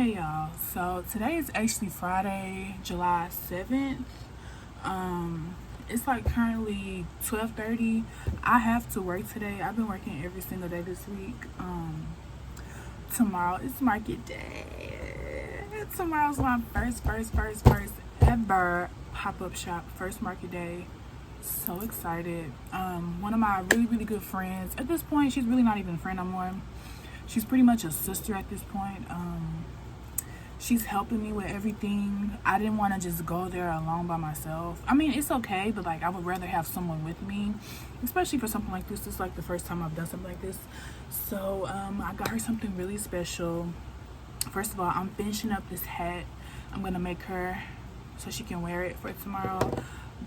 Hey y'all, so today is actually Friday, July 7th. It's like currently 12:30. I have to work today. I've been working every single day this week. Tomorrow is market day. Tomorrow's my first ever pop-up shop, first market day. So excited. One of my really good friends, at this point she's really not even a friend no more. She's pretty much a sister at this point. She's helping me with everything. I didn't want to just go there alone by myself. I mean, it's okay, but like I would rather have someone with me, especially for something like this. It's like the first time I've done something like this. So I got her something really special. First of all, I'm finishing up this hat. I'm gonna make her so she can wear it for tomorrow.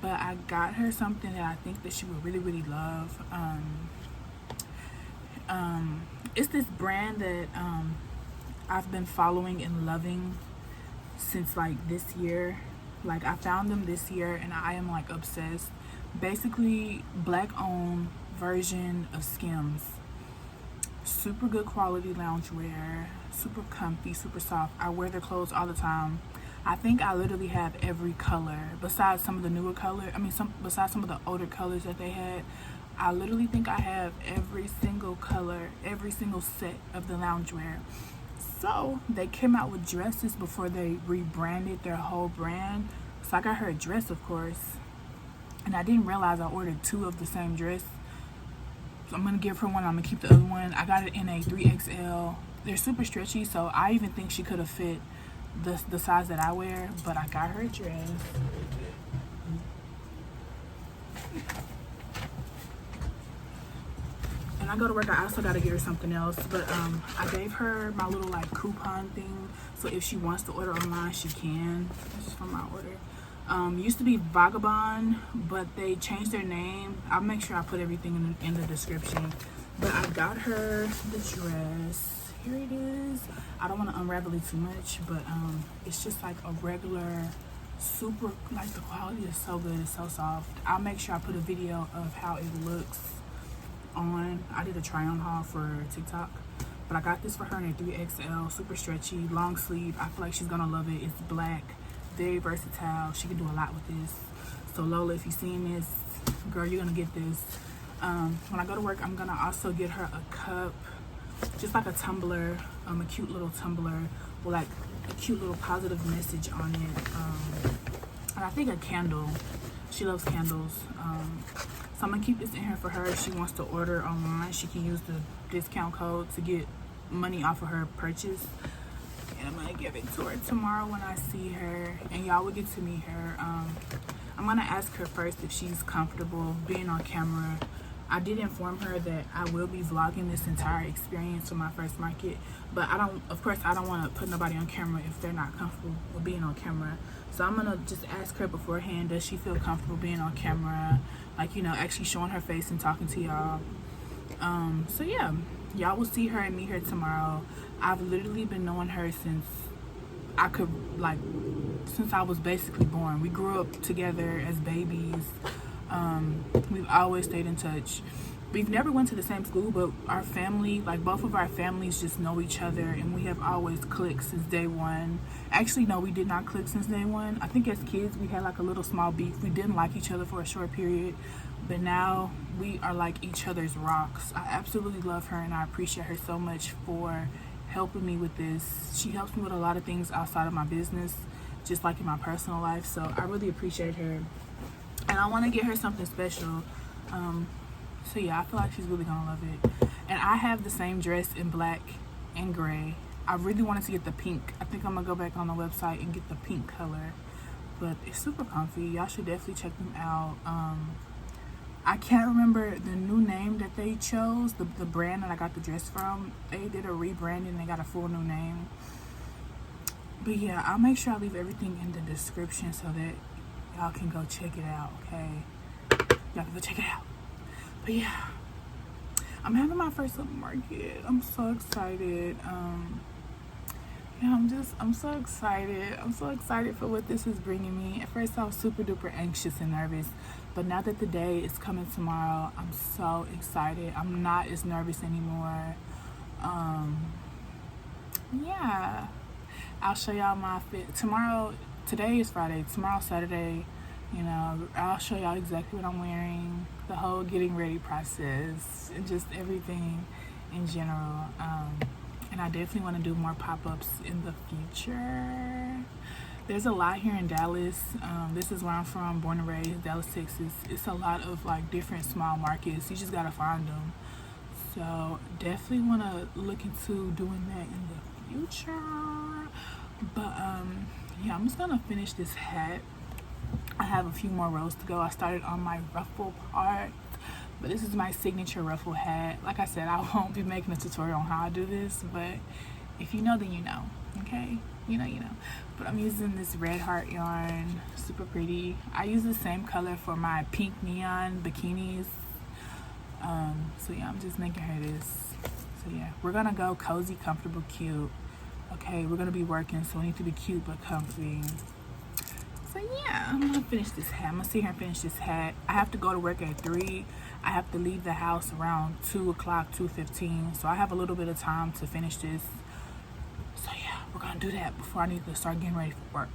But I got her something that I think that she would really love. It's this brand that I've been following and loving since like this year. Like I found them this year and I am like obsessed. Basically black owned version of Skims. Super good quality loungewear, super comfy, super soft. I wear their clothes all the time. I think I literally have every color besides some of the newer color. Besides some of the older colors that they had. I literally think I have every single color, every single set of the loungewear. So they came out with dresses before they rebranded their whole brand. So I got her a dress, of course, and I didn't realize I ordered two of the same dress. So I'm gonna give her one. I'm gonna keep the other one. I got it in a 3XL. They're super stretchy, so I even think she could have fit the size that I wear. But I got her a dress. And I go to work, I also gotta get her something else. But I gave her my little like coupon thing, so if she wants to order online, she can. This is from my order. Used to be Vagabond, but they changed their name. I'll make sure I put everything in the description. But I got her the dress. Here it is. I don't want to unravel it too much, but it's just like a regular, super, like the quality is so good, it's so soft. I'll make sure I put a video of how it looks on. I did a try on haul for TikTok, but I got this for her in a 3XL, super stretchy, long sleeve. I feel like she's gonna love it. It's black, very versatile. She can do a lot with this. So Lola, if you're seeing this, girl, you're gonna get this. When I go to work, I'm gonna also get her a cup, just like a tumbler, a cute little tumbler with like a cute little positive message on it. And I think a candle. She loves candles. So I'm gonna keep this in here for her. If she wants to order online, she can use the discount code to get money off of her purchase. And I'm gonna give it to her tomorrow when I see her, and y'all will get to meet her. I'm gonna ask her first if she's comfortable being on camera. I did inform her that I will be vlogging this entire experience for my first market, but I don't want to put nobody on camera if they're not comfortable with being on camera. So I'm gonna just ask her beforehand, does she feel comfortable being on camera, like, you know, actually showing her face and talking to y'all. So yeah, y'all will see her and meet her tomorrow. I've literally been knowing her since I was basically born. We grew up together as babies. We've always stayed in touch. We've never went to the same school, but our family, like both of our families, just know each other, and we have always clicked since day one. Actually, no, we did not click since day one. I think as kids we had like a little small beef. We didn't like each other for a short period, but now we are like each other's rocks. I absolutely love her, and I appreciate her so much for helping me with this. She helps me with a lot of things outside of my business, just like in my personal life. So I really appreciate her. And I want to get her something special. So yeah, I feel like she's really gonna love it. And I have the same dress in black and gray. I really wanted to get the pink. I think I'm gonna go back on the website and get the pink color. But it's super comfy. Y'all should definitely check them out. I can't remember the new name that they chose, the brand that I got the dress from. They did a rebranding and they got a full new name. But yeah, I'll make sure I leave everything in the description so that y'all can go check it out, okay? Y'all can go check it out. But yeah, I'm having my first summer market. I'm so excited. Yeah, I'm so excited. I'm so excited for what this is bringing me. At first I was super duper anxious and nervous, but now that the day is coming tomorrow, I'm so excited. I'm not as nervous anymore. Yeah. I'll show y'all my fit tomorrow. Today is Friday. Tomorrow Saturday. You know, I'll show y'all exactly what I'm wearing, the whole getting ready process, and just everything in general. And I definitely want to do more pop-ups in the future. There's a lot here in Dallas. This is where I'm from, born and raised, Dallas, Texas. It's a lot of like different small markets. You just gotta find them. So definitely want to look into doing that in the future. But yeah, I'm just gonna finish this hat. I have a few more rows to go. I started on my ruffle part, but this is my signature ruffle hat. Like I said, I won't be making a tutorial on how I do this, but if you know, then you know. Okay, you know. But I'm using this red heart yarn, super pretty. I use the same color for my pink neon bikinis. So yeah, I'm just making her this. So yeah, we're gonna go cozy, comfortable, cute. Okay, we're gonna be working, so we need to be cute but comfy. So yeah, I'm gonna finish this hat. I'm gonna sit here and finish this hat. I have to go to work at 3. I have to leave the house around 2 o'clock, 2:15. So I have a little bit of time to finish this. So yeah, we're gonna do that before I need to start getting ready for work.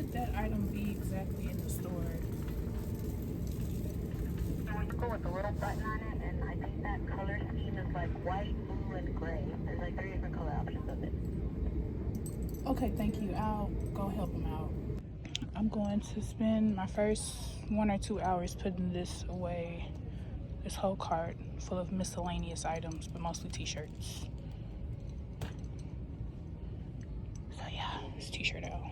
would that item be exactly in the store? With a little button on it, and I think that color scheme is like white, blue, and gray. There's like 3 different color options of it. Okay, thank you. I'll go help him out. I'm going to spend my first 1 or 2 hours putting this away. This whole cart full of miscellaneous items, but mostly t-shirts. So yeah, this t-shirt out.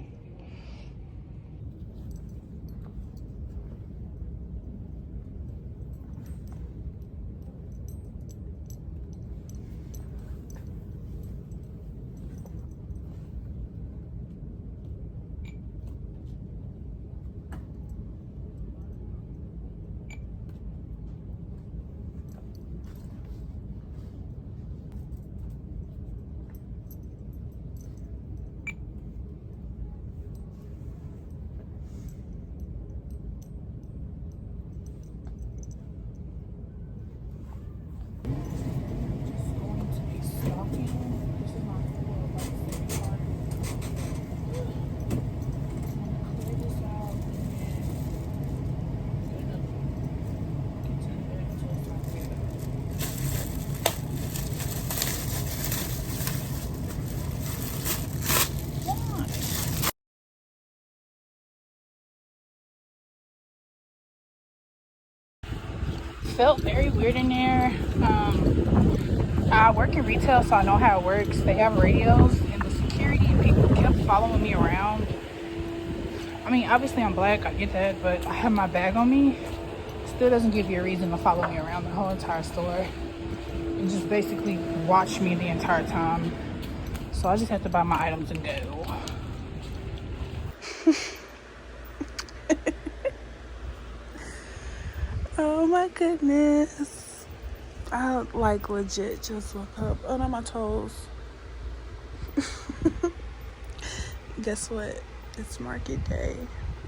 Felt very weird in there. I work in retail, so I know how it works. They have radios, and the security people kept following me around. I mean, obviously I'm black, I get that, but I have my bag on me. Still doesn't give you a reason to follow me around the whole entire store. And just basically watch me the entire time. So I just have to buy my items and go. Oh my goodness. I like legit just woke up on my toes. Guess what? It's market day.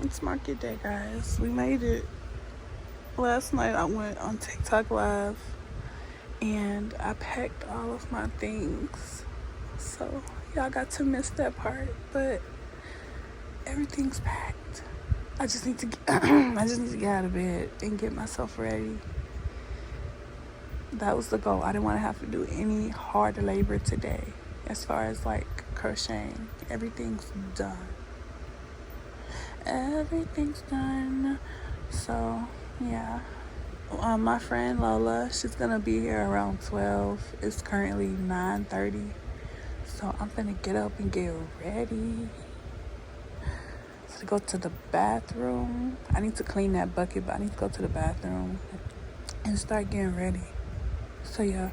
It's market day, guys. We made it. Last night I went on TikTok Live and I packed all of my things. So y'all got to miss that part, but everything's packed. I just need to get, get out of bed and get myself ready. That was the goal. I didn't want to have to do any hard labor today as far as like crocheting. Everything's done. Everything's done. So yeah. My friend Lola, she's gonna be here around 12. It's currently 9:30. So I'm gonna get up and get ready to go to the bathroom. I need to clean that bucket, but I need to go to the bathroom and start getting ready. So yeah,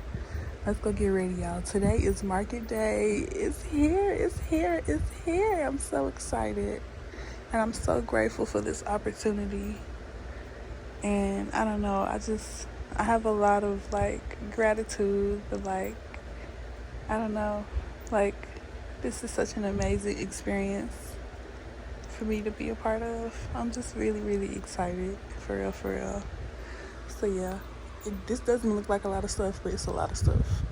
let's go get ready, y'all. Today is market day. It's here, it's here, it's here. I'm so excited. And I'm so grateful for this opportunity. And I don't know, I have a lot of like gratitude, but like, I don't know, like this is such an amazing experience for me to be a part of. I'm just really, really excited, for real, for real. So yeah, this doesn't look like a lot of stuff, but it's a lot of stuff.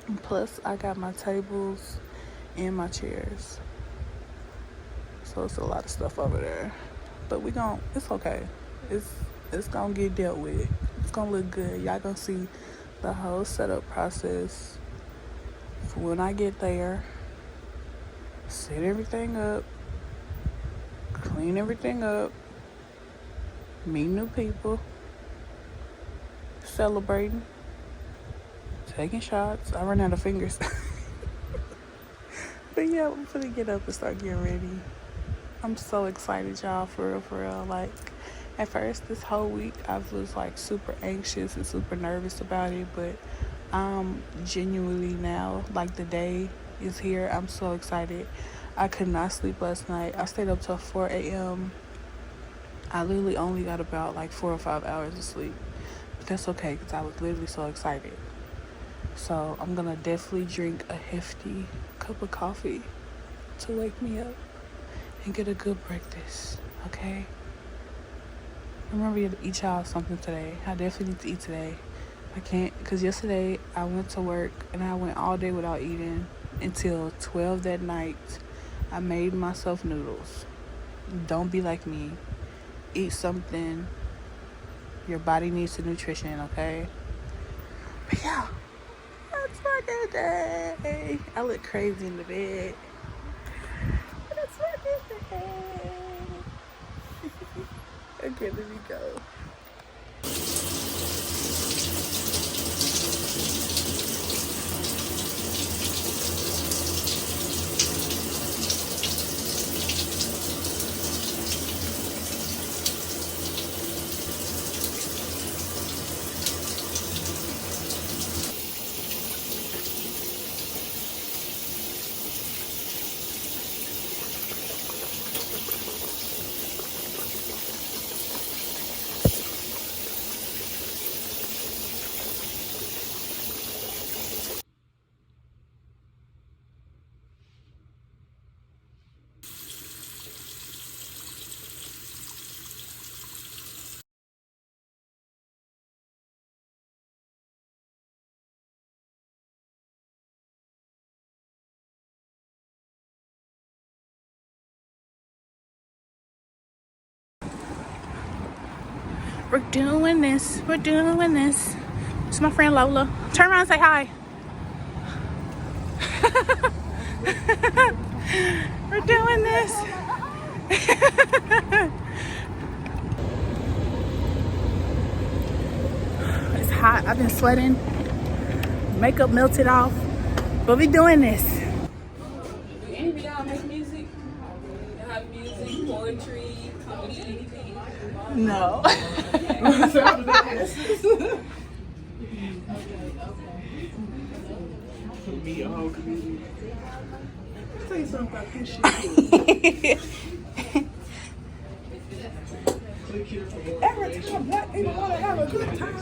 And plus, I got my tables and my chairs. So it's a lot of stuff over there. But it's okay. It's gonna get dealt with. It's gonna look good. Y'all gonna see the whole setup process for when I get there. Set everything up. Clean everything up. Meet new people. Celebrating. Taking shots. I run out of fingers. But yeah, I'm gonna get up and start getting ready. I'm so excited, y'all, for real, for real. Like, at first, this whole week, I was like super anxious and super nervous about it, but I'm genuinely now, like the day is here. I'm so excited. I could not sleep last night. I stayed up till 4 a.m. I literally only got about like 4 or 5 hours of sleep. But that's okay, because I was literally so excited. So I'm going to definitely drink a hefty cup of coffee to wake me up and get a good breakfast, okay? Remember to eat y'all something today. I definitely need to eat today. I can't, because yesterday I went to work and I went all day without eating until 12 that night. I made myself noodles. Don't be like me. Eat something. Your body needs the nutrition, okay? But yeah, that's my good day. I look crazy in the bed. That's my good day. Okay, let me go. We're doing this. We're doing this. It's my friend Lola. Turn around and say hi. We're doing this. It's hot. I've been sweating. Makeup melted off. But we doing this. Do any of y'all make music? Y'all have music, poetry, comedy, anything? No. Me a whole community. Tell you something about this shit. Every time black people want to have a good time.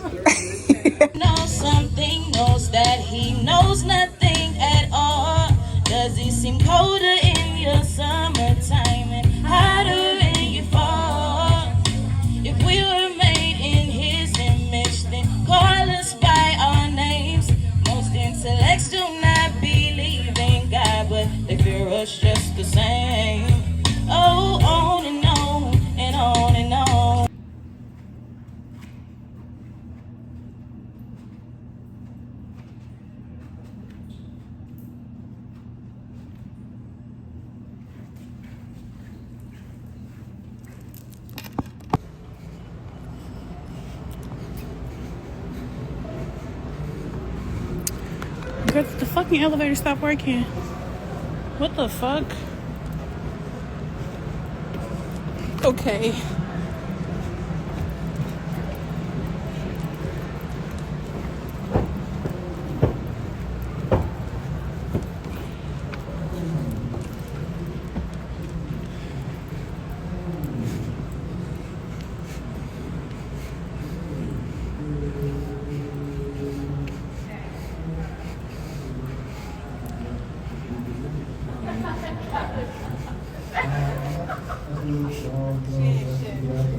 Knows something, knows that he knows nothing at all. Does it seem colder in your summertime and hotter in your fall? If we were made in his image, then call us by our names. Most intellects do not believe in God, but they fear us just the same. Oh, on and on and on and on. Girl, the fucking elevator stopped working. What the fuck? Okay.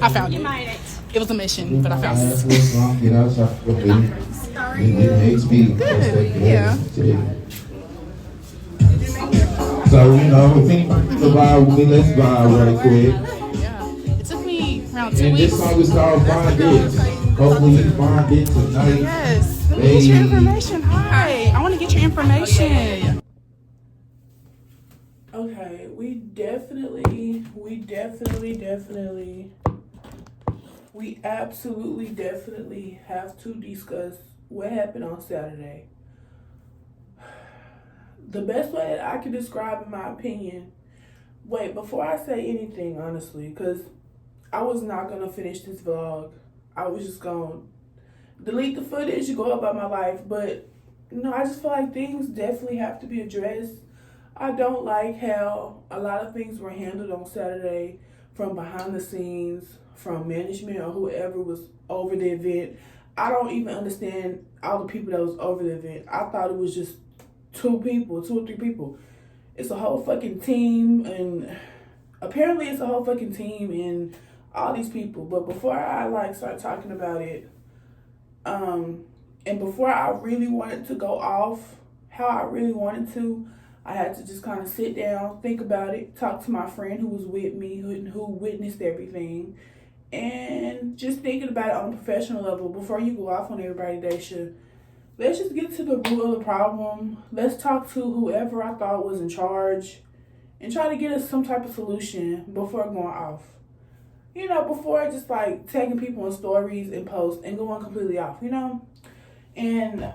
I found it. It was a mission, but I found it. Good, yeah. So, you know, if anybody can vibe with me, let's vibe right quick. Yeah. It took me around 2 And weeks. this song is called Find It. Hopefully you find it tonight. Yes. Let me get your information. Hi. I want to get your information. Okay, we absolutely have to discuss what happened on Saturday. The best way that I can describe, in my opinion, wait, before I say anything, honestly, because I was not going to finish this vlog. I was just going to delete the footage and go about my life. But, I just feel like things definitely have to be addressed. I don't like how a lot of things were handled on Saturday from behind the scenes, from management or whoever was over the event. I don't even understand all the people that was over the event. I thought it was just two or three people. It's a whole fucking team, and apparently it's a whole fucking team and all these people. But before I start talking about it, and before I really wanted to go off how I really wanted to, I had to just kind of sit down, think about it, talk to my friend who was with me, who witnessed everything, and just thinking about it on a professional level. Before you go off on everybody, Dhaisha, let's just get to the root of the problem. Let's talk to whoever I thought was in charge and try to get us some type of solution before going off. You know, before just like tagging people in stories and posts and going completely off, you know? And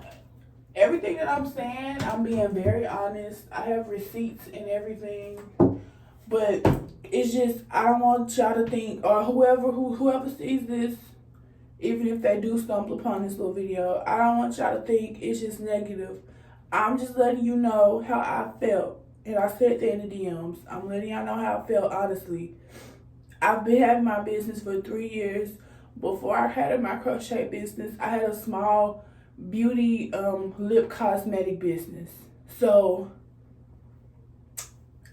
everything that I'm saying, I'm being very honest. I have receipts and everything. But it's just, I don't want y'all to think, or whoever sees this, even if they do stumble upon this little video, I don't want y'all to think it's just negative. I'm just letting you know how I felt. And I said that in the DMs. I'm letting y'all know how I felt, honestly. I've been having my business for 3 years. Before I had my crochet business, I had a small beauty lip cosmetic business. So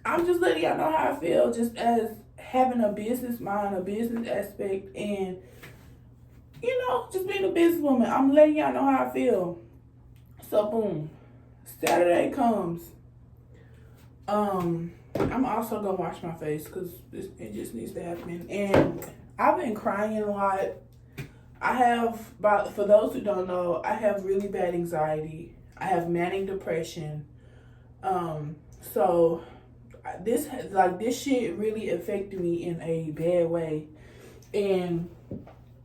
I'm just letting y'all know how I feel, just as having a business mind, a business aspect, and you know, just being a businesswoman. I'm letting y'all know how I feel. So boom, Saturday comes. I'm also gonna wash my face because it just needs to happen. And I've been crying a lot. For those who don't know, I have really bad anxiety. I have manic depression. So this shit really affected me in a bad way. And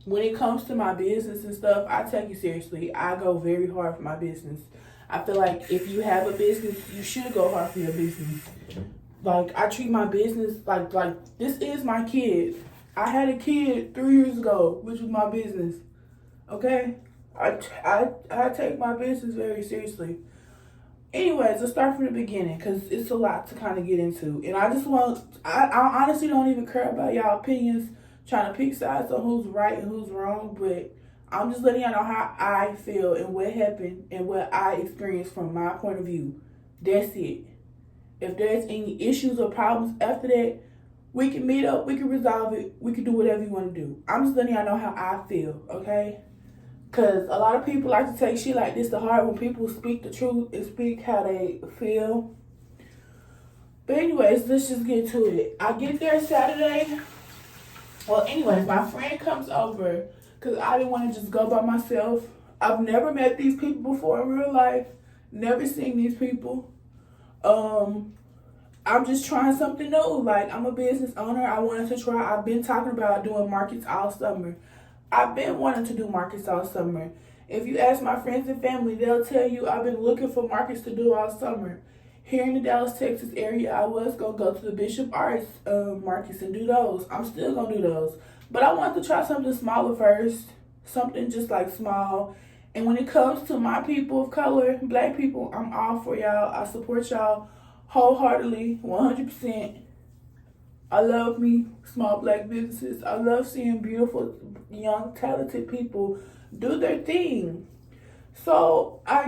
when it comes to my business and stuff, I take it seriously. I go very hard for my business. I feel like if you have a business, you should go hard for your business. Like, I treat my business like this is my kid. I had a kid 3 years ago, which was my business. Okay? I take my business very seriously. Anyways, let's start from the beginning because it's a lot to kind of get into. And I honestly don't even care about y'all opinions, trying to pick sides on who's right and who's wrong, but I'm just letting y'all know how I feel and what happened and what I experienced from my point of view. That's it. If there's any issues or problems after that, we can meet up, we can resolve it, we can do whatever you want to do. I'm just letting y'all know how I feel, okay? Because a lot of people like to take shit like this to heart when people speak the truth and speak how they feel. But anyways, let's just get to it. I get there Saturday. Well, anyways, my friend comes over because I didn't want to just go by myself. I've never met these people before in real life. Never seen these people. I'm just trying something new. Like, I'm a business owner. I wanted to try. I've been talking about doing markets all summer. I've been wanting to do markets all summer. If you ask my friends and family, they'll tell you I've been looking for markets to do all summer. Here in the Dallas, Texas area, I was going to go to the Bishop Arts markets and do those. I'm still going to do those. But I wanted to try something smaller first. Something just like small. And when it comes to my people of color, black people, I'm all for y'all. I support y'all wholeheartedly, 100%. I love me small black businesses. I love seeing beautiful, young, talented people do their thing. So I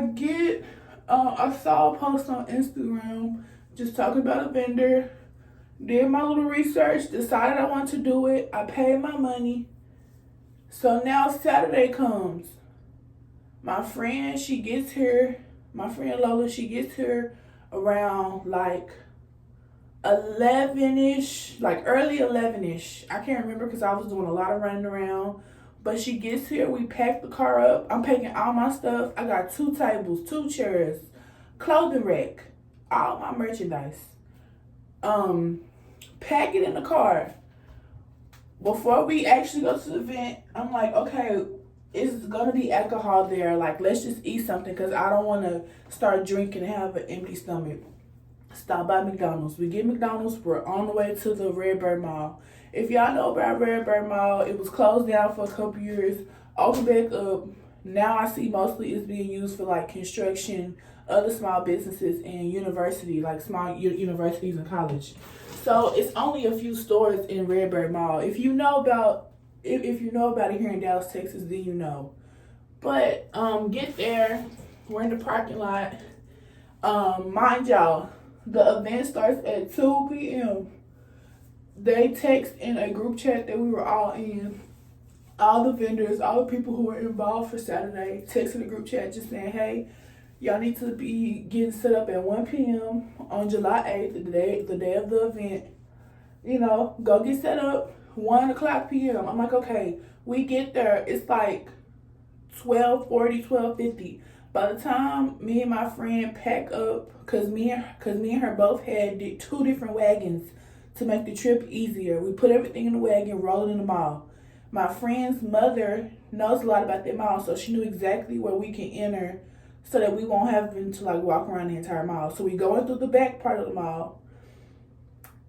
saw a post on Instagram just talking about a vendor, did my little research, decided I want to do it. I paid my money. So now Saturday comes. My friend, she gets here. My friend Lola, she gets here around like 11-ish, like early 11-ish. I can't remember because I was doing a lot of running around. But she gets here, we pack the car up. I'm packing all my stuff. I got 2 tables, 2 chairs, clothing rack, all my merchandise. Pack it in the car. Before we actually go to the event, I'm like, okay, it's gonna be alcohol there. Like, let's just eat something because I don't want to start drinking and have an empty stomach. Stop by McDonald's. We get McDonald's. We're on the way to the Redbird Mall. If y'all know about Redbird Mall, it was closed down for a couple years. Opened back up. Now I see mostly it's being used for like construction, other small businesses, and university, like small universities and college. So it's only a few stores in Redbird Mall. If you know about it here in Dallas, Texas, then you know. But get there. We're in the parking lot. Mind y'all, the event starts at 2 p.m. They text in a group chat that we were all in. All the vendors, all the people who were involved for Saturday, texted the group chat just saying, hey, Y'all need to be getting set up at 1 p.m. on July 8th, the day of the event. You know, go get set up 1 o'clock p.m. I'm like, okay, we get there. It's like 12:40, 12:50. By the time me and my friend pack up, cause me and her both had 2 different wagons to make the trip easier. We put everything in the wagon, roll it in the mall. My friend's mother knows a lot about that mall, so she knew exactly where we can enter so that we won't have to like walk around the entire mall. So we going through the back part of the mall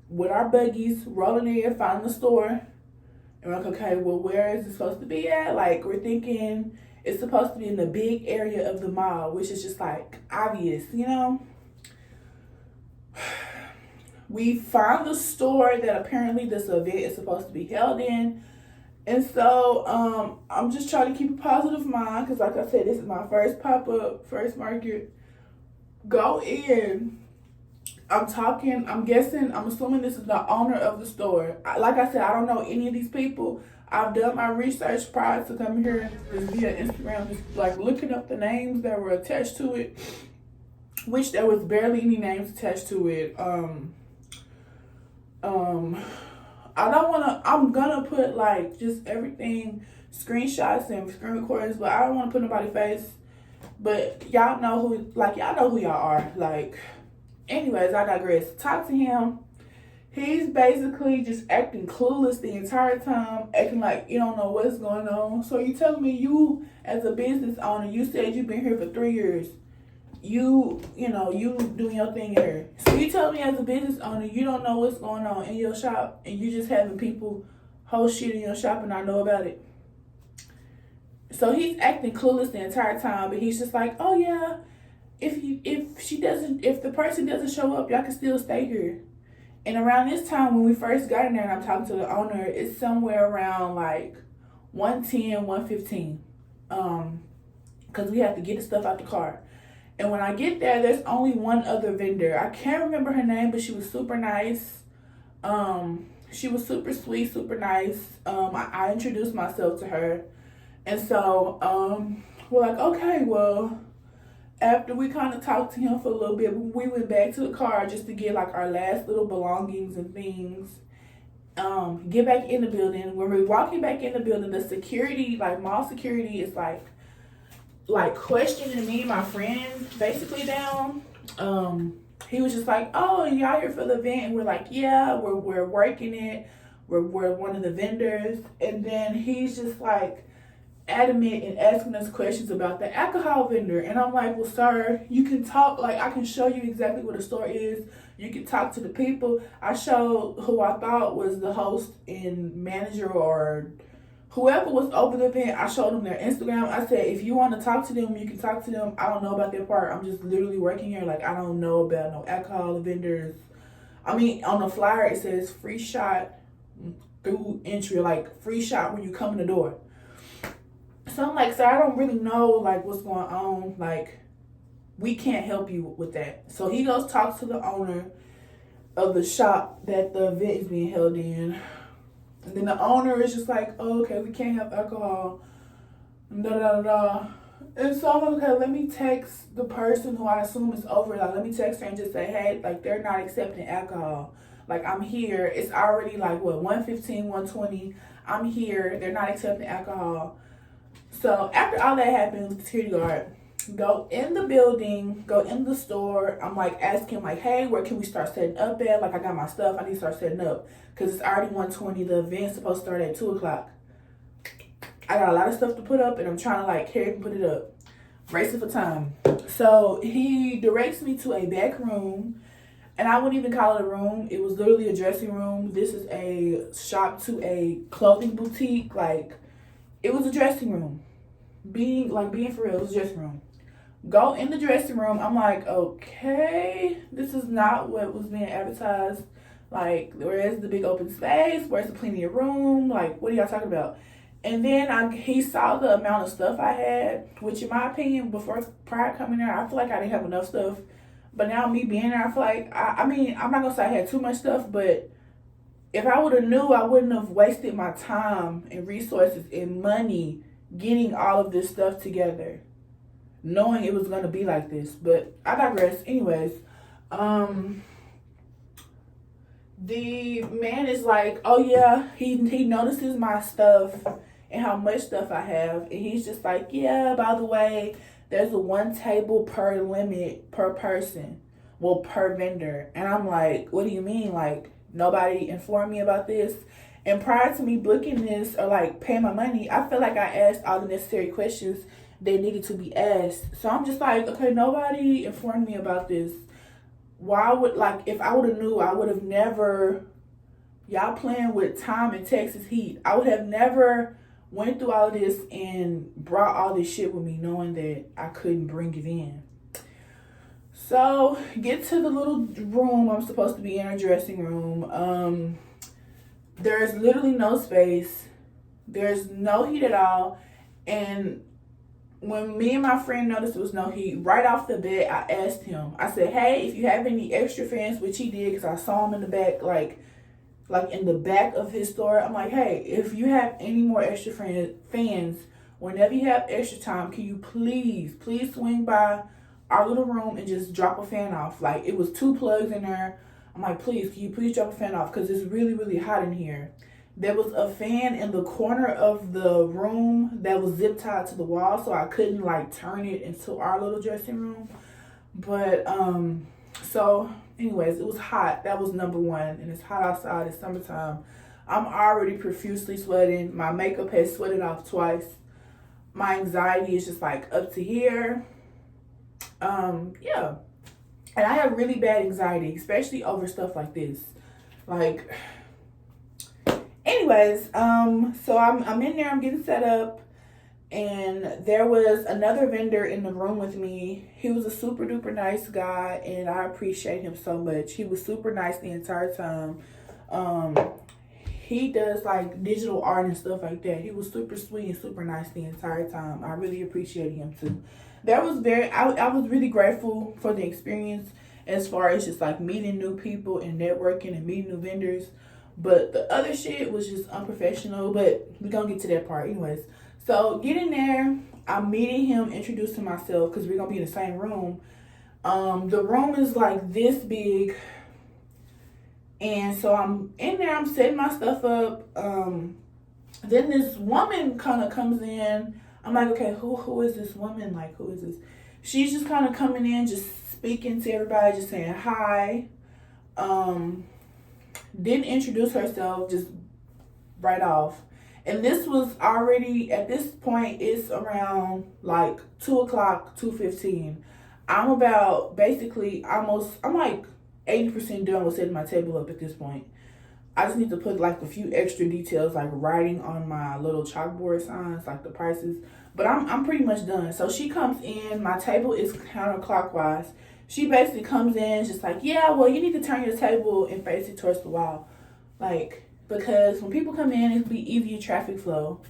with our buggies, rolling in, finding the store. And we're like, okay, well, where is it supposed to be at? Like, we're thinking it's supposed to be in the big area of the mall, which is just like obvious, you know? We found the store that apparently this event is supposed to be held in. And so I'm just trying to keep a positive mind because, like I said, this is my first pop-up, first market. Go in. I'm assuming this is the owner of the store. Like I said, I don't know any of these people. I've done my research prior to coming here just via Instagram, just like looking up the names that were attached to it, which there was barely any names attached to it. I'm gonna put like just everything, screenshots and screen recordings, but I don't want to put nobody's face. But y'all know who y'all are. Like, anyways, I digress. Talk to him. He's basically just acting clueless the entire time, acting like you don't know what's going on. So you telling me you, as a business owner, you said you've been here for 3 years. You doing your thing here. So you tell me as a business owner, you don't know what's going on in your shop, and you just having people host shit in your shop and I know about it. So he's acting clueless the entire time, but he's just like, oh yeah, if the person doesn't show up, y'all can still stay here. And around this time when we first got in there and I'm talking to the owner, it's somewhere around like 1:10, 1:15. Because we have to get the stuff out the car. And when I get there, there's only one other vendor. I can't remember her name, but she was super nice. She was super sweet, super nice. I introduced myself to her. And so we're like, okay, well, after we kind of talked to him for a little bit, we went back to the car just to get like our last little belongings and things. Get back in the building. When we're walking back in the building, the security, like mall security, is like questioning me and my friend basically down. He was just like, oh, y'all here for the event? And we're like, yeah, we're working it. We're one of the vendors. And then he's just like adamant in asking us questions about the alcohol vendor. And I'm like, well, sir, you can talk, like I can show you exactly what the store is. You can talk to the people. I showed who I thought was the host and manager or whoever was over the event. I showed them their Instagram. I said, if you want to talk to them, you can talk to them. I don't know about that part. I'm just literally working here. Like, I don't know about no alcohol vendors. I mean, on the flyer, it says free shot through entry, like free shot when you come in the door. So I'm like, sir, I don't really know like what's going on. Like, we can't help you with that. So he goes talk to the owner of the shop that the event is being held in. And then the owner is just like, oh, okay, we can't have alcohol. Da da da da. And so I'm like, okay, let me text the person who I assume is over. Like, let me text her and just say, hey, like, they're not accepting alcohol. Like, I'm here. It's already like, what, 1:15, 1:20. I'm here. They're not accepting alcohol. So after all that happens, the security guard go in the building, go in the store. I'm like asking like, hey, where can we start setting up at? Like, I got my stuff. I need to start setting up because it's already 1:20. The event's supposed to start at 2 o'clock. I got a lot of stuff to put up and I'm trying to like hurry and put it up. Racing for time. So he directs me to a back room, and I wouldn't even call it a room. It was literally a dressing room. This is a shop to a clothing boutique. Like, it was a dressing room. Being for real, it was a dressing room. Go in the dressing room. I'm like, okay, this is not what was being advertised. Like, where's the big open space? Where's the plenty of room? Like, what are y'all talking about? And then he saw the amount of stuff I had, which in my opinion, prior to coming there, I feel like I didn't have enough stuff. But now me being there, I feel like, I mean, I'm not going to say I had too much stuff, but if I would have knew, I wouldn't have wasted my time and resources and money getting all of this stuff together. knowing it was gonna be like this. But I digress. Anyways, the man is like, oh yeah, he notices my stuff and how much stuff I have, and he's just like, yeah, by the way, there's a 1 table per limit per person, well, per vendor. And I'm like, what do you mean? Like, nobody informed me about this? And prior to me booking this or like paying my money, I feel like I asked all the necessary questions that needed to be asked. So I'm just like, okay, nobody informed me about this. Why would, like, if I would have knew, I would have never, y'all playing with time and Texas heat, I would have never went through all of this and brought all this shit with me knowing that I couldn't bring it in. So get to the little room I'm supposed to be in, a dressing room. There's literally no space. There's no heat at all. And when me and my friend noticed there was no heat, right off the bat, I asked him. I said, hey, if you have any extra fans, which he did because I saw him in the back, like in the back of his store. I'm like, hey, if you have any more extra fans, whenever you have extra time, can you please swing by our little room and just drop a fan off? Like, it was 2 plugs in there. I'm like, please, can you please drop a fan off? Because it's really, really hot in here. There was a fan in the corner of the room that was zip tied to the wall, so I couldn't like turn it into our little dressing room. But so anyways, it was hot. That was number 1. And it's hot outside. It's summertime. I'm already profusely sweating. My makeup has sweated off twice. My anxiety is just like up to here. Yeah. And I have really bad anxiety, especially over stuff like this. Like, anyways, so I'm in there, I'm getting set up, and there was another vendor in the room with me. He was a super duper nice guy, and I appreciate him so much. He was super nice the entire time. He does like digital art and stuff like that. He was super sweet and super nice the entire time. I really appreciated him too. I was really grateful for the experience as far as just like meeting new people and networking and meeting new vendors. But the other shit was just unprofessional. But we're going to get to that part anyways. So get in there. I'm meeting him, introducing myself because we're going to be in the same room. The room is like this big. And so I'm in there. I'm setting my stuff up. Then this woman kind of comes in. I'm like, okay, who is this woman? Like, who is this? She's just kind of coming in, just speaking to everybody, just saying hi. Didn't introduce herself, just right off. And this was already, at this point, it's around like 2 o'clock, 2:15. I'm about, basically, I'm like 80% done with setting my table up at this point. I just need to put like a few extra details, like writing on my little chalkboard signs, like the prices. But I'm pretty much done. So she comes in. My table is counterclockwise. She basically comes in just like, yeah, well, you need to turn your table and face it towards the wall. Like, because when people come in, it'll be easier traffic flow.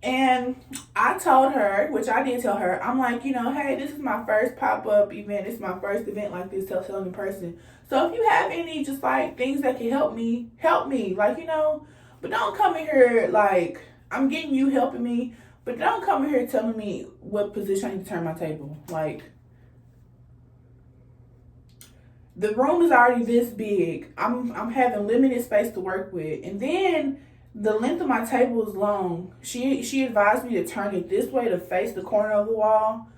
And I told her, which I did tell her, I'm like, you know, hey, this is my first pop-up event. It's my first event like this, selling in person. So if you have any just like things that can help me, like, you know, but don't come in here like, I'm getting you helping me, but don't come in here telling me what position I need to turn my table. Like, the room is already this big. I'm having limited space to work with. And then the length of my table is long. She advised me to turn it this way to face the corner of the wall.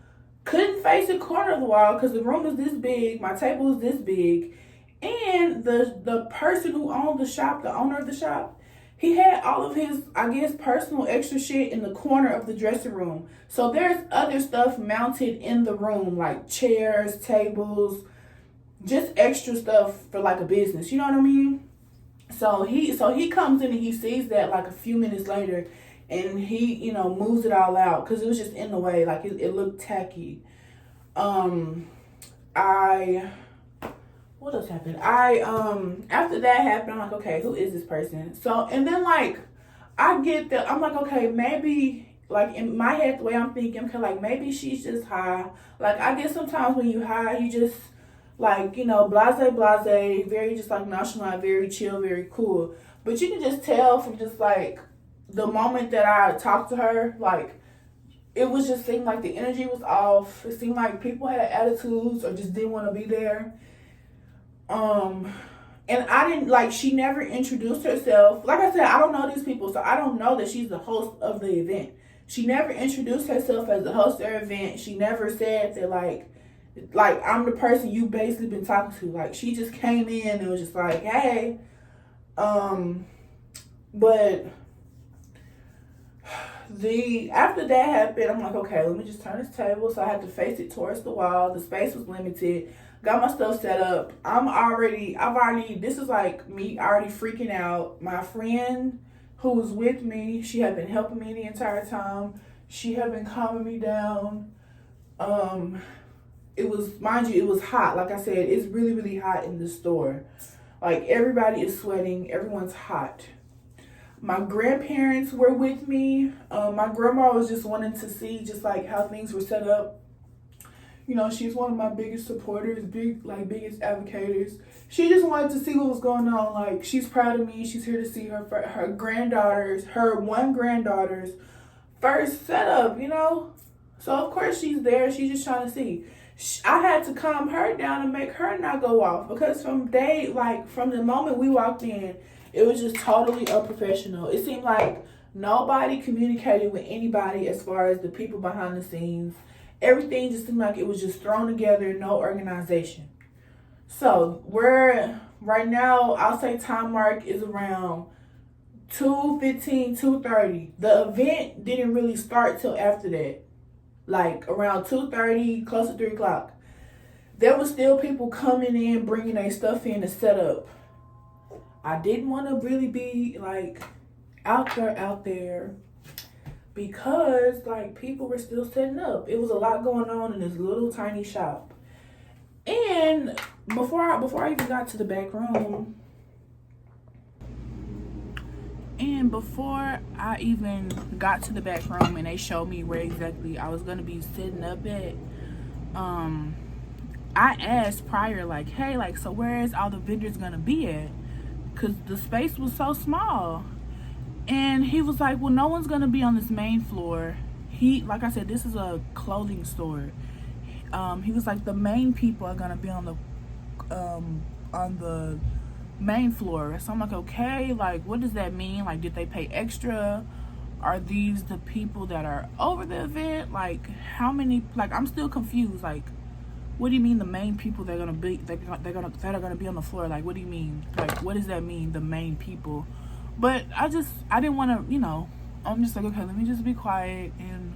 Couldn't face the corner of the wall because the room is this big. My table is this big. And the person who owned the shop, the owner of the shop, he had all of his, I guess, personal extra shit in the corner of the dressing room. So there's other stuff mounted in the room, like chairs, tables, just extra stuff for like a business. You know what I mean? So he comes in and he sees that like a few minutes later, and he, you know, moves it all out because it was just in the way. Like it looked tacky. What else happened? After that happened, I'm like, okay, who is this person? So, and then like, I'm like, okay, maybe, like in my head, the way I'm thinking, okay, like maybe she's just high. Like, I guess sometimes when you high, you just, like, you know, blase, very just like nonchalant, very chill, very cool. But you can just tell from just like the moment that I talked to her, like it was just seemed like the energy was off. It seemed like people had attitudes or just didn't want to be there. And I didn't, like, she never introduced herself. Like I said, I don't know these people, so I don't know that she's the host of the event. She never introduced herself as the host of her event. She never said that, like I'm the person you basically been talking to. Like, she just came in and was just like, hey. But after that happened, I'm like, okay, let me just turn this table. So I had to face it towards the wall. The space was limited. Got my stuff set up. This is like me already freaking out. My friend who was with me, she had been helping me the entire time. She had been calming me down. It was, mind you, it was hot. Like I said, it's really, really hot in the store. Like, everybody is sweating. Everyone's hot. My grandparents were with me. My grandma was just wanting to see just like how things were set up. You know, she's one of my biggest supporters, biggest advocates. She just wanted to see what was going on. Like, she's proud of me. She's here to see her one granddaughter's first setup, you know? So, of course, she's there. She's just trying to see. I had to calm her down and make her not go off. Because from the moment we walked in, it was just totally unprofessional. It seemed like nobody communicated with anybody as far as the people behind the scenes. Everything just seemed like it was just thrown together, no organization. So we're right now, I'll say time mark is around 2:15, 2:30. The event didn't really start till after that. Like around 2:30, close to 3 o'clock. There was still people coming in, bringing their stuff in to set up. I didn't want to really be like out there. Because, like, people were still setting up. It was a lot going on in this little tiny shop. And before I even got to the back room, and they showed me where exactly I was going to be setting up at, I asked prior, like, hey, like, so where is all the vendors going to be at? Because the space was so small. And he was like, well, no one's going to be on this main floor. Like I said, this is a clothing store. He was like, the main people are going to be on the main floor. So I'm like, okay, like, what does that mean? Like, did they pay extra? Are these the people that are over the event? Like, how many, like, I'm still confused. Like, what do you mean the main people that are going to be on the floor? Like, what do you mean? Like, what does that mean, the main people? But I didn't want to, you know, I'm just like, okay, let me just be quiet and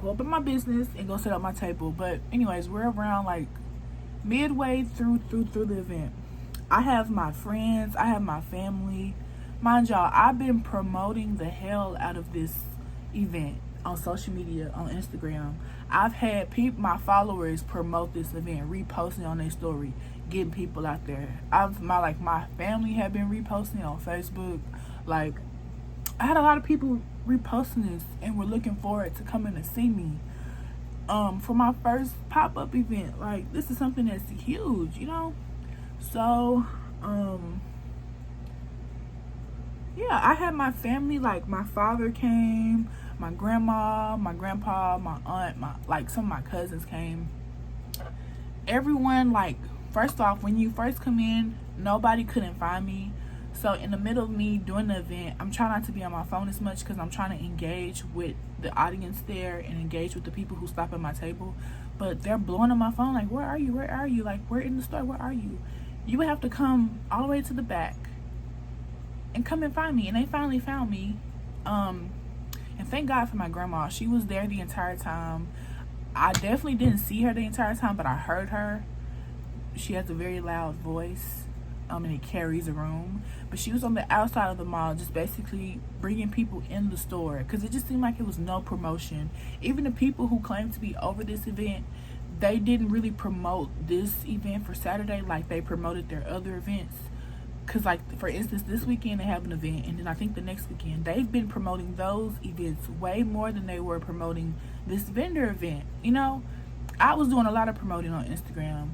go up in my business and go set up my table. But anyways, we're around like midway through the event. I have my friends, I have my family. Mind y'all, I've been promoting the hell out of this event on social media, on Instagram. I've had my followers promote this event, reposting on their story, getting people out there. My family have been reposting on Facebook. Like, I had a lot of people reposting this and were looking forward to coming to see me for my first pop-up event. Like, this is something that's huge, you know? So, yeah, I had my family, like, my father came, my grandma, my grandpa, my aunt, some of my cousins came. Everyone, like, first off, when you first come in, nobody couldn't find me. So in the middle of me doing the event, I'm trying not to be on my phone as much because I'm trying to engage with the audience there and engage with the people who stop at my table. But they're blowing on my phone like, where are you? Where are you? Like, we're in the store. Where are you? You would have to come all the way to the back and come and find me. And they finally found me. And thank God for my grandma. She was there the entire time. I definitely didn't see her the entire time, but I heard her. She has a very loud voice. And it carries a room. But she was on the outside of the mall, just basically bringing people in the store, because it just seemed like it was no promotion. Even the people who claimed to be over this event, they didn't really promote this event for Saturday like they promoted their other events. Because, like, for instance, this weekend they have an event, and then I think the next weekend they've been promoting those events way more than they were promoting this vendor event. You know, I was doing a lot of promoting on Instagram.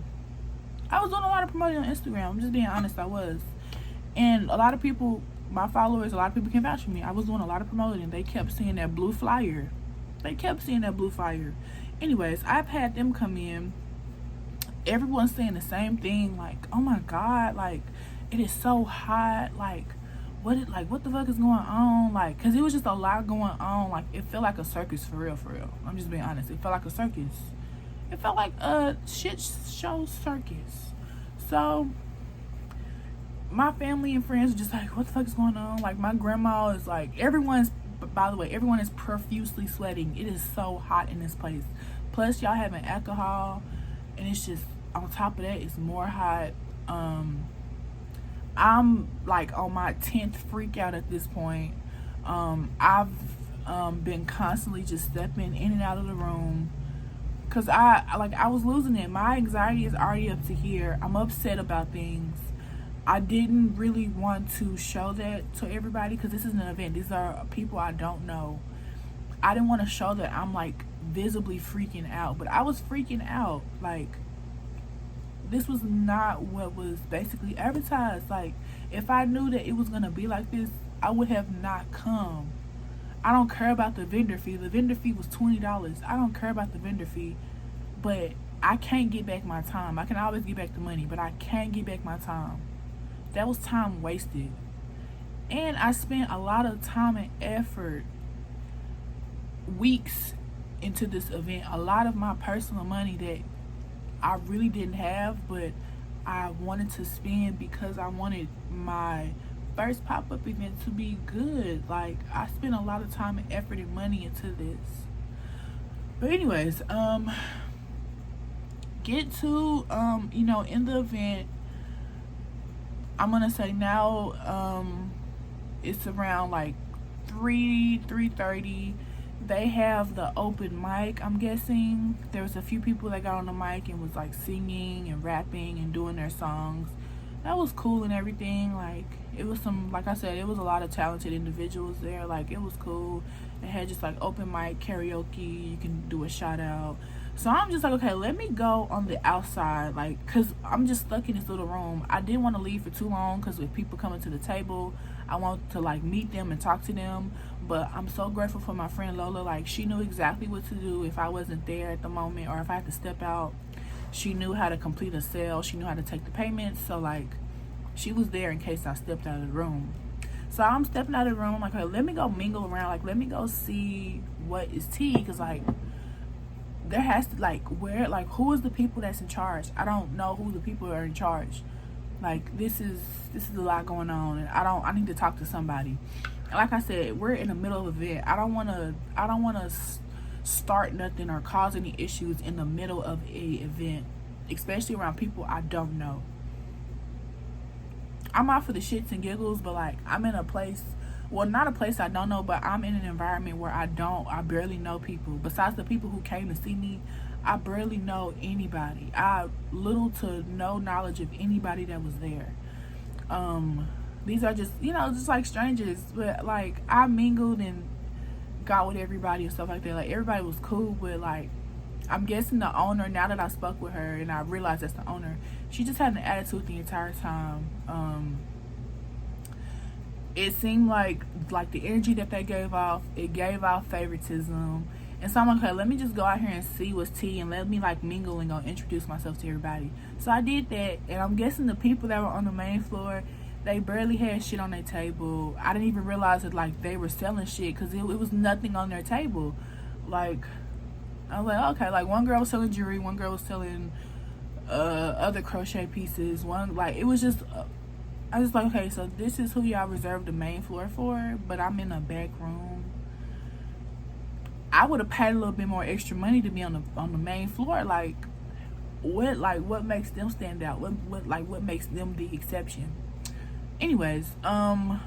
I'm just being honest, I was. And a lot of people, my followers, a lot of people can vouch for me. I was doing a lot of promoting. They kept seeing that blue flyer They kept seeing that blue fire. Anyways, I've had them come in. Everyone's saying the same thing, like, oh my god, like, it is so hot, like what the fuck is going on, like, because it was just a lot going on. Like, it felt like a circus, for real. I'm just being honest. It felt like a circus. It felt like a shit show circus. So my family and friends are just like, what the fuck is going on? Like, my grandma is like, by the way, everyone is profusely sweating. It is so hot in this place. Plus, y'all having alcohol, and it's just, on top of that, it's more hot. I'm like on my 10th freak out at this point. I've been constantly just stepping in and out of the room because I was losing it. My anxiety is already up to here. I'm upset about things. I didn't really want to show that to everybody because this is an event. These are people I don't know. I didn't want to show that I'm like visibly freaking out, but I was freaking out. Like, this was not what was basically advertised. Like, if I knew that it was gonna be like this, I would have not come. I don't care about the vendor fee. The vendor fee was $20. I don't care about the vendor fee, but I can't get back my time. I can always get back the money, but I can't get back my time. That was time wasted. And I spent a lot of time and effort, weeks into this event. A lot of my personal money that I really didn't have, but I wanted to spend because I wanted my first pop-up event to be good. Like, I spent a lot of time and effort and money into this. But anyways, get to in the event, I'm gonna say now it's around like 3:30. They have the open mic. I'm guessing there was a few people that got on the mic and was like singing and rapping and doing their songs. That was cool and everything. Like, it was like I said, it was a lot of talented individuals there. Like, it was cool. It had just like open mic, karaoke, you can do a shout out. So I'm just like, okay, let me go on the outside, like, because I'm just stuck in this little room. I didn't want to leave for too long because with people coming to the table, I want to like meet them and talk to them. But I'm so grateful for my friend Lola. Like, she knew exactly what to do if I wasn't there at the moment, or if I had to step out. She knew how to complete a sale. She knew how to take the payments. So like, she was there in case I stepped out of the room. So I'm stepping out of the room. I'm like, okay, let me go mingle around. Like, let me go see what is tea, because like, there has to, like, who is the people that's in charge? I don't know who the people are in charge. Like, this is a lot going on, and I need to talk to somebody. And like I said, we're in the middle of an event. I don't want to start nothing or cause any issues in the middle of a event, especially around people I don't know. I'm out for the shits and giggles, but like, I'm in a place, well, not a place I don't know, but I'm in an environment where I barely know people. Besides the people who came to see me, I barely know anybody. I have little to no knowledge of anybody that was there. These are just, just like strangers, but like, I mingled and got with everybody and stuff like that. Like, everybody was cool, but like, I'm guessing the owner, now that I spoke with her and I realized that's the owner, she just had an attitude the entire time. It seemed like the energy that they gave off, it gave off favoritism. And so I'm like, okay, let me just go out here and see what's tea, and let me like mingle and go introduce myself to everybody. So I did that, and I'm guessing the people that were on the main floor, they barely had shit on their table. I didn't even realize that like they were selling shit, because it was nothing on their table. Like, I was like, okay, like one girl was selling jewelry, one girl was selling other crochet pieces, one, like, it was just I was like, okay, so this is who y'all reserved the main floor for, but I'm in a back room. I would have paid a little bit more extra money to be on the main floor. Like, what makes them stand out? What makes them the exception? Anyways, and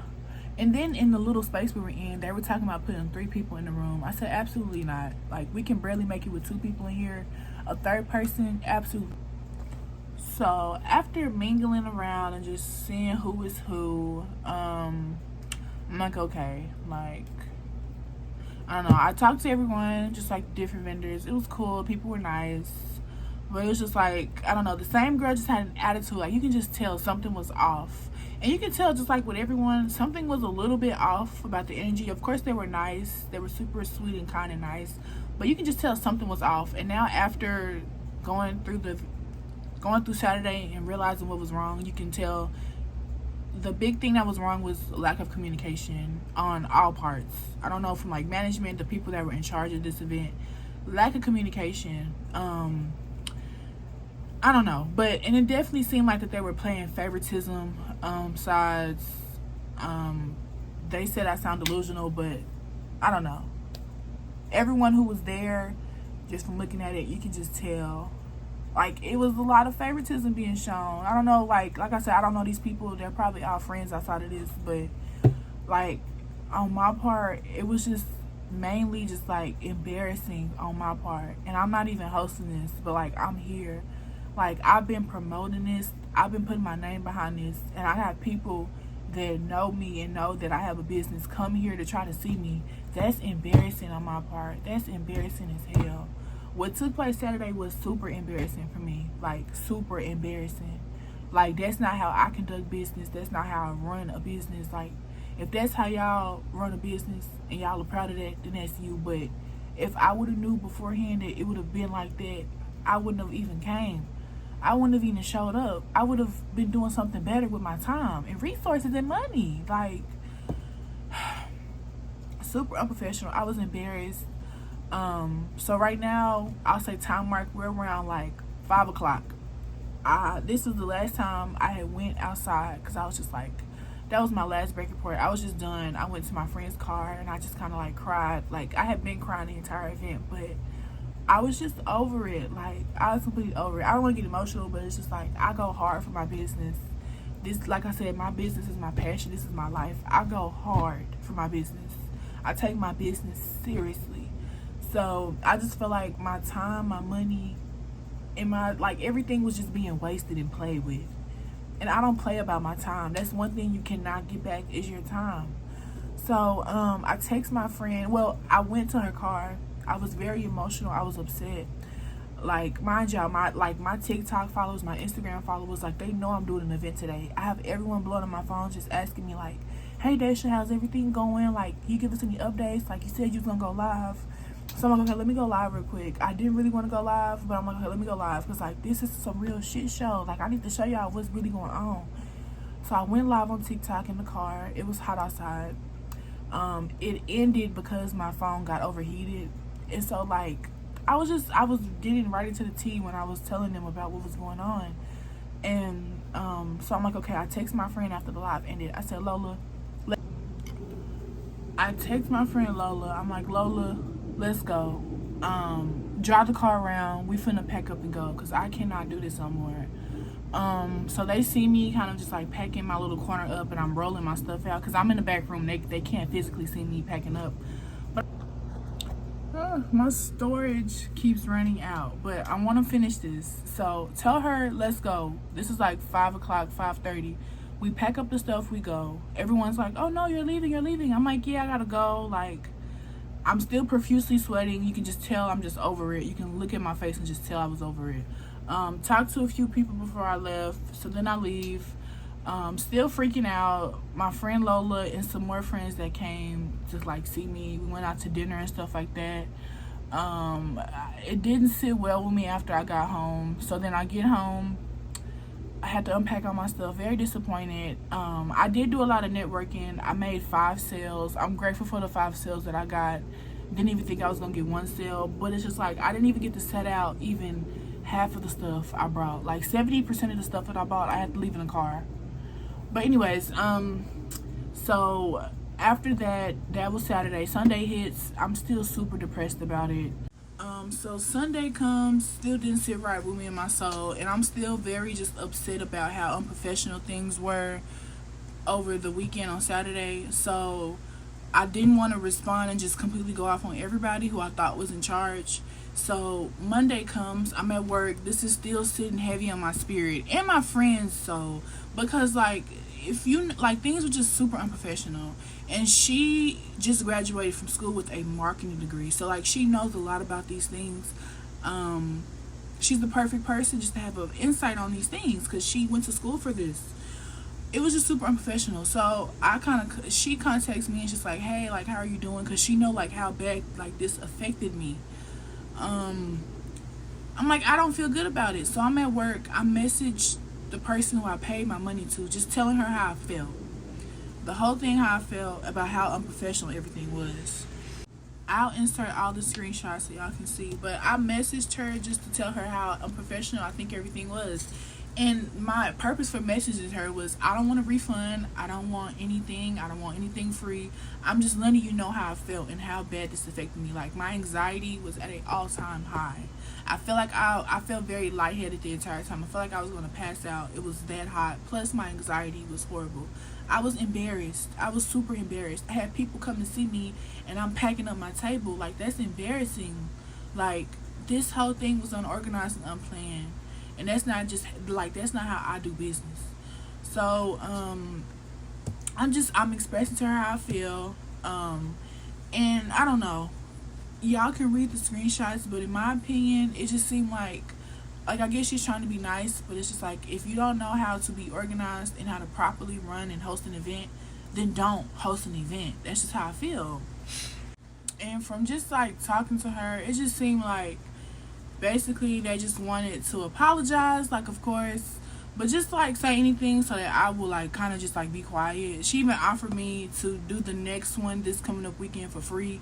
then in the little space we were in, they were talking about putting 3 people in the room. I said, absolutely not. Like, we can barely make it with 2 people in here. A third person, absolutely. So after mingling around and just seeing who is who, I'm like, okay, like, I don't know. I talked to everyone, just like different vendors. It was cool. People were nice. But it was just like, I don't know, the same girl just had an attitude. Like, you can just tell something was off. And you can tell, just like with everyone, something was a little bit off about the energy. Of course, they were nice. They were super sweet and kind and nice. But you can just tell something was off. And now after going through Saturday and realizing what was wrong, you can tell the big thing that was wrong was lack of communication on all parts. I don't know, from like management, the people that were in charge of this event. Lack of communication. I don't know, and it definitely seemed like that they were playing favoritism sides. They said I sound delusional, but I don't know. Everyone who was there, just from looking at it, you can just tell, like, it was a lot of favoritism being shown. I don't know, like I said, I don't know these people. They're probably all friends outside of this, but like on my part, it was just mainly just like embarrassing on my part. And I'm not even hosting this, but like I'm here. Like, I've been promoting this. I've been putting my name behind this. And I have people that know me and know that I have a business come here to try to see me. That's embarrassing on my part. That's embarrassing as hell. What took place Saturday was super embarrassing for me. Like, super embarrassing. Like, that's not how I conduct business. That's not how I run a business. Like, if that's how y'all run a business and y'all are proud of that, then that's you. But if I would have knew beforehand that it would have been like that, I wouldn't have even came. I wouldn't have even showed up. I would have been doing something better with my time and resources and money. Like, super unprofessional. I was embarrassed. So right now, I'll say time mark, we're around like 5 o'clock. This was the last time I had went outside, because I was just like, that was my last break report. I was just done. I went to my friend's car and I just kind of like cried. Like, I had been crying the entire event, but I was just over it. Like, I was completely over it. I don't want to get emotional, but it's just like, I go hard for my business. This, like I said, my business is my passion. This is my life. I go hard for my business. I take my business seriously. So I just feel like my time, my money, and my, like, everything was just being wasted and played with. And I don't play about my time. That's one thing you cannot get back, is your time. So I text my friend. Well, I went to her car. I was very emotional. I was upset. Like, mind y'all, my TikTok followers, my Instagram followers, like, they know I'm doing an event today. I have everyone blowing on my phone just asking me, like, hey, Dhaisha, how's everything going? Like, you give us any updates? Like, you said you was going to go live. So I'm like, okay, let me go live real quick. I didn't really want to go live, but I'm like, okay, let me go live. Because, like, this is some real shit show. Like, I need to show y'all what's really going on. So I went live on TikTok in the car. It was hot outside. It ended because my phone got overheated. And so, like, I was getting right into the tea when I was telling them about what was going on. And so I'm like, okay, I text my friend after the live ended. I said, Lola, I text my friend Lola. I'm like, Lola, let's go. Drive the car around. We finna pack up and go, because I cannot do this no more. So they see me kind of just like packing my little corner up, and I'm rolling my stuff out, because I'm in the back room. They can't physically see me packing up. But my storage keeps running out, but I want to finish this. So tell her, let's go. This is like 5 o'clock, 5:30. We pack up the stuff, we go. Everyone's like, oh no, you're leaving. I'm like, yeah, I gotta go. Like, I'm still profusely sweating. You can just tell I'm just over it. You can look at my face and just tell I was over it. Talked to a few people before I left, so then I leave. Still freaking out. My friend Lola and some more friends that came to like see me. We went out to dinner and stuff like that. It didn't sit well with me after I got home. So then I get home. I had to unpack all my stuff. Very disappointed. I did do a lot of networking. I made 5 sales. I'm grateful for the 5 sales that I got. Didn't even think I was gonna get 1 sale, but it's just like I didn't even get to set out even half of the stuff I brought. Like 70% of the stuff that I bought, I had to leave in the car. But anyways, so after that was Saturday. Sunday hits. I'm still super depressed about it. So Sunday comes, still didn't sit right with me and my soul, and I'm still very just upset about how unprofessional things were over the weekend on Saturday. So I didn't want to respond and just completely go off on everybody who I thought was in charge. So Monday comes, I'm at work. This is still sitting heavy on my spirit and my friend's soul, because like, if you like, things were just super unprofessional. And she just graduated from school with a marketing degree, so like she knows a lot about these things. she's the perfect person just to have an insight on these things because she went to school for this. It was just super unprofessional. So she contacts me and she's like, hey, like, how are you doing? Because she know like how bad like this affected me. I'm like, I don't feel good about it. So I'm at work. I messaged the person who I paid my money to, just telling her how I felt. The whole thing, how I felt about how unprofessional everything was. I'll insert all the screenshots so y'all can see. But I messaged her just to tell her how unprofessional I think everything was. And my purpose for messaging her was, I don't want a refund. I don't want anything. I don't want anything free. I'm just letting you know how I felt and how bad this affected me. Like, my anxiety was at an all-time high. I feel like I felt very lightheaded the entire time. I felt like I was going to pass out. It was that hot. Plus, my anxiety was horrible. I was embarrassed. I was super embarrassed. I had people come to see me, and I'm packing up my table. Like, that's embarrassing. Like, this whole thing was unorganized and unplanned. And that's not just, like, that's not how I do business. So, I'm expressing to her how I feel. And I don't know. Y'all can read the screenshots, but in my opinion, it just seemed like I guess she's trying to be nice, but it's just like, if you don't know how to be organized and how to properly run and host an event, then don't host an event. That's just how I feel. And from just like talking to her, it just seemed like basically they just wanted to apologize, like, of course, but just like say anything so that I will like kind of just like be quiet. She even offered me to do the next one this coming up weekend for free.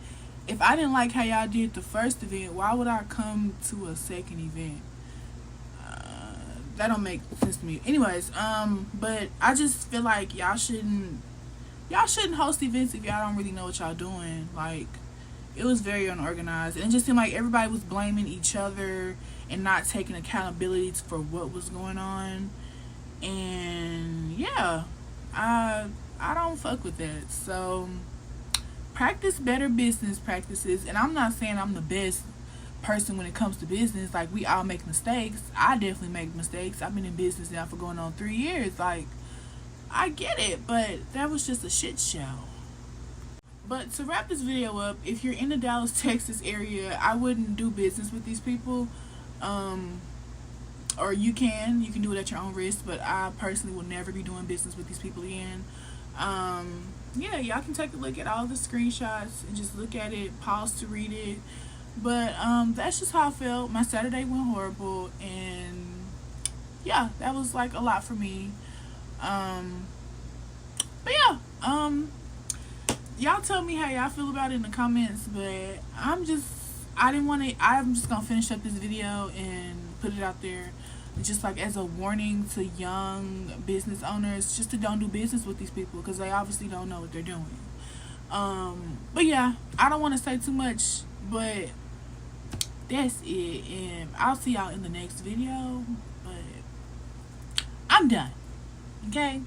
If I didn't like how y'all did the first event, why would I come to a second event? That don't make sense to me. Anyways, but I just feel like y'all shouldn't host events if y'all don't really know what y'all doing. Like, it was very unorganized, and it just seemed like everybody was blaming each other and not taking accountability for what was going on. And yeah, I don't fuck with that. So practice better business practices. And I'm not saying I'm the best person when it comes to business. Like, we all make mistakes. I definitely make mistakes. I've been in business now for going on 3 years. Like, I get it, but that was just a shit show. But to wrap this video up, if you're in the Dallas, Texas area, I wouldn't do business with these people. Or you can do it at your own risk, but I personally will never be doing business with these people again. Yeah, y'all can take a look at all the screenshots and just look at it, pause to read it. But that's just how I felt. My Saturday went horrible, and yeah, that was like a lot for me. But yeah, y'all tell me how y'all feel about it in the comments. But I'm just gonna finish up this video and put it out there, just like as a warning to young business owners, just to don't do business with these people, because they obviously don't know what they're doing. But yeah, I don't want to say too much, but that's it, and I'll see y'all in the next video. But I'm done. Okay.